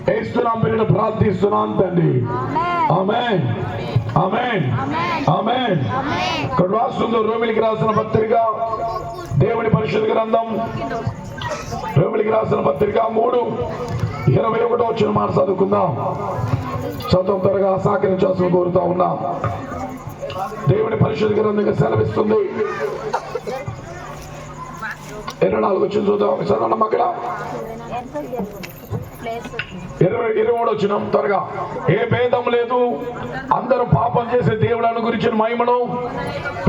యేసునామం పేరిట ప్రార్థిస్తున్నాను తండ్రి. ఆమేన్, ఆమేన్, ఆమేన్. ఇక్కడ రాస్తుంది రోమిలికి రాసిన పత్రిక, దేవుని పరిశుద్ధ గ్రంథం రోమిలికి రాసిన పత్రిక 3:21 మాట చదువుకుందాం. చదువు త్వరగా సహకరించాల్సిన కోరుతా ఉన్నా. దేవుని పరిశుద్ధ గ్రంథంగా సెలవిస్తుంది. 24 చూద్దాం. చదవండి అక్కడ 23 త్వరగా. ఏ భేదం లేదు, అందరూ పాపం చేసే దేవులను గురించిన మహిమను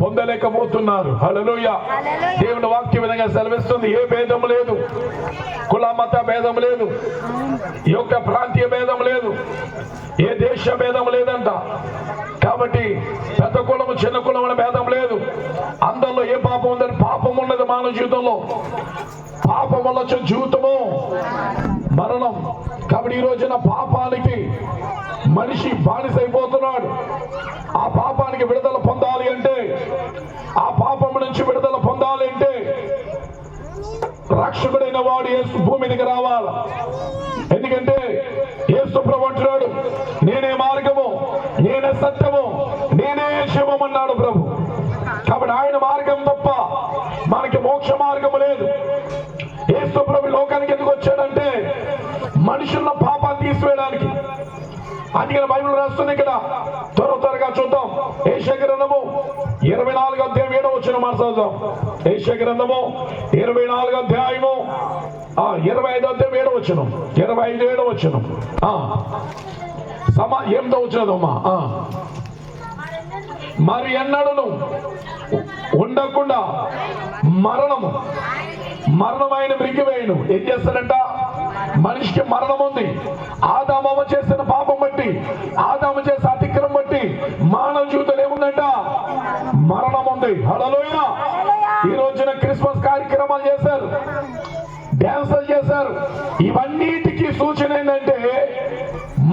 పొందలేకపోతున్నారు. హల్లెలూయా. దేవుని వాక్య విధంగా సెలవిస్తుంది. ఏ భేదం లేదు, కుల మత భేదం లేదు, ఈ యొక్క ప్రాంతీయ భేదం లేదు, ఏ దేశ భేదం లేదంట. కాబట్టి పెద్ద కులము చిన్న కులం అనే భేదం లేదు. అందరిలో ఏ పాపం ఉందని, పాపం ఉన్నది మానవ జీవితంలో. పాపం వల్ల వచ్చే జీవితము మరణం. కాబట్టి ఈ రోజున పాపానికి మనిషి బానిసైపోతున్నాడు. ఆ పాపానికి విడుదల పొందాలి అంటే, ఆ పాపం నుంచి విడుదల పొందాలి అంటే రక్షకుడైన వాడు యేసు భూమి మీదకి రావాలి. ఎందుకంటే యేసు ప్రభు అంటున్నాడు, నేనే మార్గము, నేనే సత్యము, నేనే జీవం అన్నాడు ప్రభు. కాబట్టి ఆయన మార్గం తప్ప మనకి మోక్ష మార్గము లేదు. యేసు ప్రభు లోకానికి ఎందుకు వచ్చాడంటే మనుషుల పాపాన్ని తీసివేయడానికి. అందుకని బైబిల్ రాస్తుంది ఇక్కడ. త్వరగా చూద్దాం. యెషయా గ్రంథము 24:7 మాట చదువుదాం. యెషయా గ్రంథము 24:25 25:7 25:7 8వ వచనమా. మరి ఎన్నడను ఉండకుండా మరణమైన మృంగివేయును. ఏం చేస్తాడంట? మనిషికి మరణం ఉంది. ఆదాము చేసిన పాపం బట్టి, ఆదాము చేసిన అతిక్రమం బట్టి మానవ జీవితంలో ఏముందంట? మరణం ఉంది. హల్లెలూయా. ఈ రోజున క్రిస్మస్ కార్యక్రమాలు చేశారు, డాన్సులు చేశారు. ఇవన్నిటికీ సూచన ఏంటంటే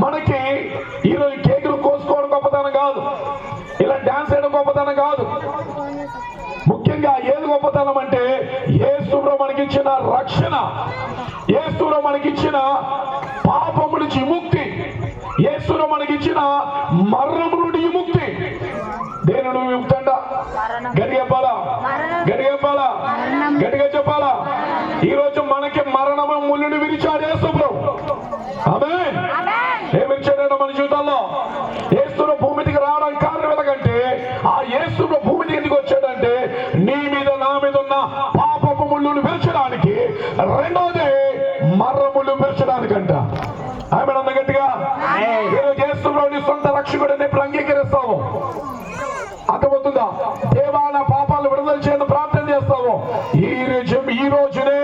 మనకి ఈరోజు కేకులు కోసుకోవడం గొప్పతనం కాదు, ఇలా డాన్స్ చేయడం గొప్పతనం కాదు. ముఖ్యంగా ఏది గొప్పతనం అంటే యేసులో మనకిచ్చిన రక్షణ, యేసులో మనకిచ్చిన పాపము నుంచి విముక్తి, యేసులో మనకిచ్చిన మరణము నుండి విముక్తి. దేని నుండి విముక్తి అంట? గట్టిగా చెప్పాలా, గట్టిగా చెప్పాలా. ఈ రోజు మనకి మరణము ముళ్ళుని విరిచాడు యేసులో. ఆమేన్. ఏమిచ్చాడంట మన జీవితాల్లో? యేసులో భూమి మీదకి రావడానికి కారణం ఎందుకంటే, ఆ యేసులో భూమి మీదకి ఎందుకు వచ్చాడంటే నీ మీద నా మీద ఉన్న పాపపు ముళ్ళును విరచడానికి, రెండోది మరణములు విరచడానికంట. ఆమె అన్న గట్టిగా. ఈరోజు యేసులో నీ సొంత రక్షకుడిని ఇప్పుడు అంగీకరిస్తాము. అర్థమవుతుందా? దేవా నా పాపాలు విడుదల చేయడం ప్రార్థన చేస్తాము. ఈ రోజునే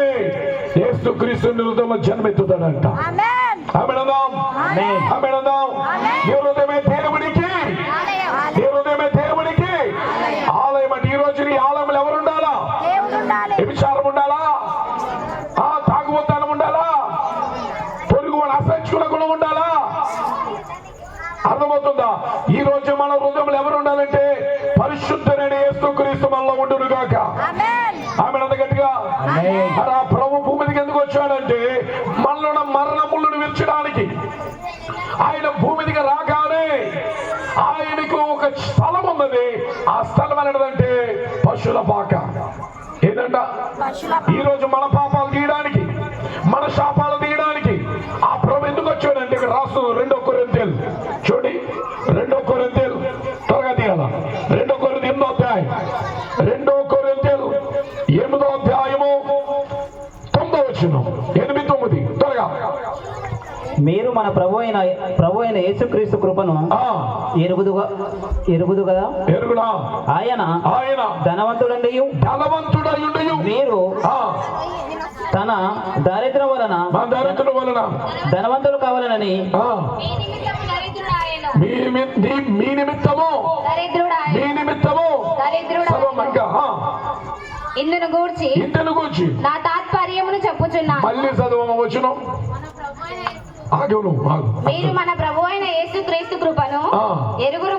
యేసు క్రీస్తు హృదయంలో జన్మెత్తుతాడంట. ఆమె అందాం. దేవునికి ఆలయం అంటే ఈ రోజు ఈ ఆలయంలో ఎవరు ఉండాలా? వ్యభిచారం ఉండాలా? తాగుబోతనం ఉండాలా? పొరుగు అసహించుకున్న గుణం ఉండాలా? అర్థమవుతుందా? ఈ రోజు మన హృదయంలో ఎవరు ఉండాలంటే పరిశుద్ధుడైన యేసుక్రీస్తు మనలో ఉండును గాక. ఆమె గట్టిగా. ఆ ప్రభు భూమి మీదకి ఎందుకు వచ్చాడంటే మనలో మరణములను విరచడానికి. ఆయన భూమి మీదకి రాగానే ఆయనకు ఒక స్థలం ఉన్నది. ఆ స్థలం అనేదంటే పశువుల పాక. ఏంటంట? ఈ రోజు మన పాపాలు తీయడానికి, మన శాపాలు తీయడానికి ఆ ప్రభు ఎందుకు వచ్చాడంటే ఇక్కడ రాసు 2 కొరింథీయులు చూడండి. 2 కొరింథీయులు త్వరగా తీయాల. 2 కొరింథీయులు 8వ అధ్యాయం, 2 కొరింథీయులు 8వ అధ్యాయము 9వ వచనం, 8-9 త్వరగా. మీరు మన ప్రభు అయిన యేసుక్రీస్తు కృపను ఎరుగుదు కదా. ఆయన ధనవంతుడయ్యు మీరు తన దారిద్ర్యం వలన ధనవంతులు కావాలనని మీ నిమిత్తము ఇందును గూర్చి నా తాత్పర్యమును చెప్పుచున్నా. మళ్ళీ చదవవచ్చును. మీరు మన ప్రభు అయిన యేసుక్రీస్తు కృపను ఎరుగుదురు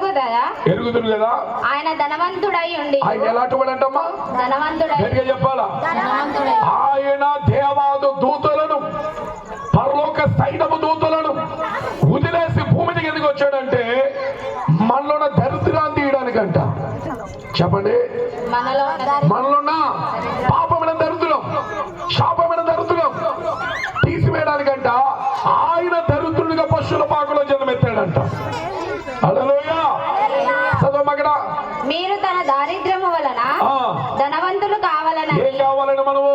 కదా. ఆయన ధనవంతుడై ఉండి. ఆయన ఎలాంటి వాడంటమ్మా? ధనవంతుడై. చెప్పాలా? ఆయన దేవాది దూతలను, పరలోక సైన్యము దూతలను ఆయన దరిద్రుడిగా పశువుల పాకలో జన్మెత్తాడంట. హల్లెలూయా. చదువు మగడా. మీరు తన దారిద్ర్యము వలన ధనవంతులు కావాలని. ఏం కావాలని మనము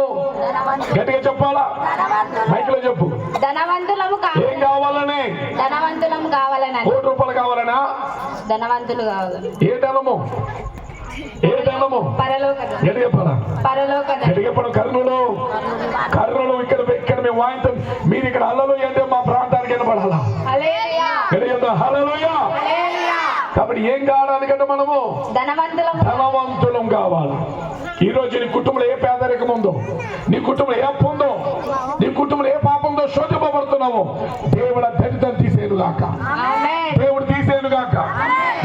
గట్టిగా చెప్పాలా? మైక్లో చెప్పు. ధనవంతులము ఏం కావాలని? ధనవంతులము కావాలని. ₹1 కావాలనా? ధనవంతులు కావాలని. ఏ ధనము? ఏ ధనము? పరలోక పరలోక కర్ణులు ఇక్కడ మేము వాయించాం. మీరు ఇక్కడ హల్లెలూయా అంటే మా ప్రాంతానికి వినపడాలా? హల్లెలూయా. కాబట్టి ఏం కావాలనికంటే మనము ధనవంతులం కావాలి. ఈ రోజు నీ కుటుంబంలో ఏ పేదరికం ఉందో, నీ కుటుంబంలో ఏ అప్పు ఉందో, నీ కుటుంబంలో ఏ పాపం ఉందో శోధింపబడుతున్నావో, దేవుడు దరిద్రం తీసేనుగాక. దేవుడు తీసేనుగాక.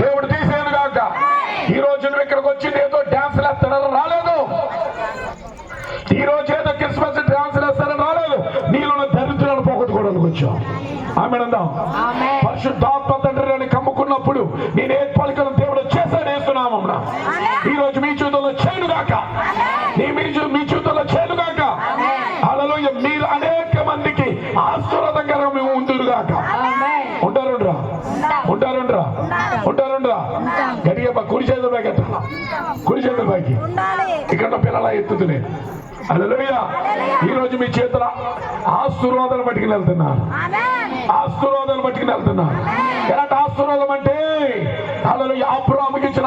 దేవుడు తీసేనుగాక. ఈ రోజు నువ్వు ఇక్కడికి వచ్చింది ఏదో డాన్స్ వేస్తాడని రాలేదు. ఈ రోజు ఏదో క్రిస్మస్ డాన్స్ వేస్తాడని రాలేదు. నీలో దరిద్రాలను పోగొట్టుకోవడానికి వచ్చావు. ఆమె అందాం. పరిశుద్ధాత్మ తండ్రిని కమ్ముకున్నప్పుడు నేను ఏ పలికలను దేవుడు చేశాడు వేస్తున్నామన్నా. ఈ రోజు మీ జీవితంలో చేయనుగాక. మీ జీవితంలో చేయనుగాక. హల్లెలూయా. మీరు అనేక మందికి ఆశీర్వాదంగా మేము ఉందురుగాక. ఉంటారుండ్రా గట్టిగా కుడి చేతుల పైకి కుడి చేతుల పైకి ఇక్కడ పిల్లల ఎత్తుతులే. హల్లెలూయా. ఈ రోజు మీ చేతుల ఆశీర్వాదాలు పట్టుకుని వెళ్తున్నారు. ఆశీర్వాదాలు పట్టుకుని వెళ్తున్నారు. ఎలాంటి ఆశీర్వాదం అంటే హల్లెలూయా అబ్రాహాముకి ఇచ్చిన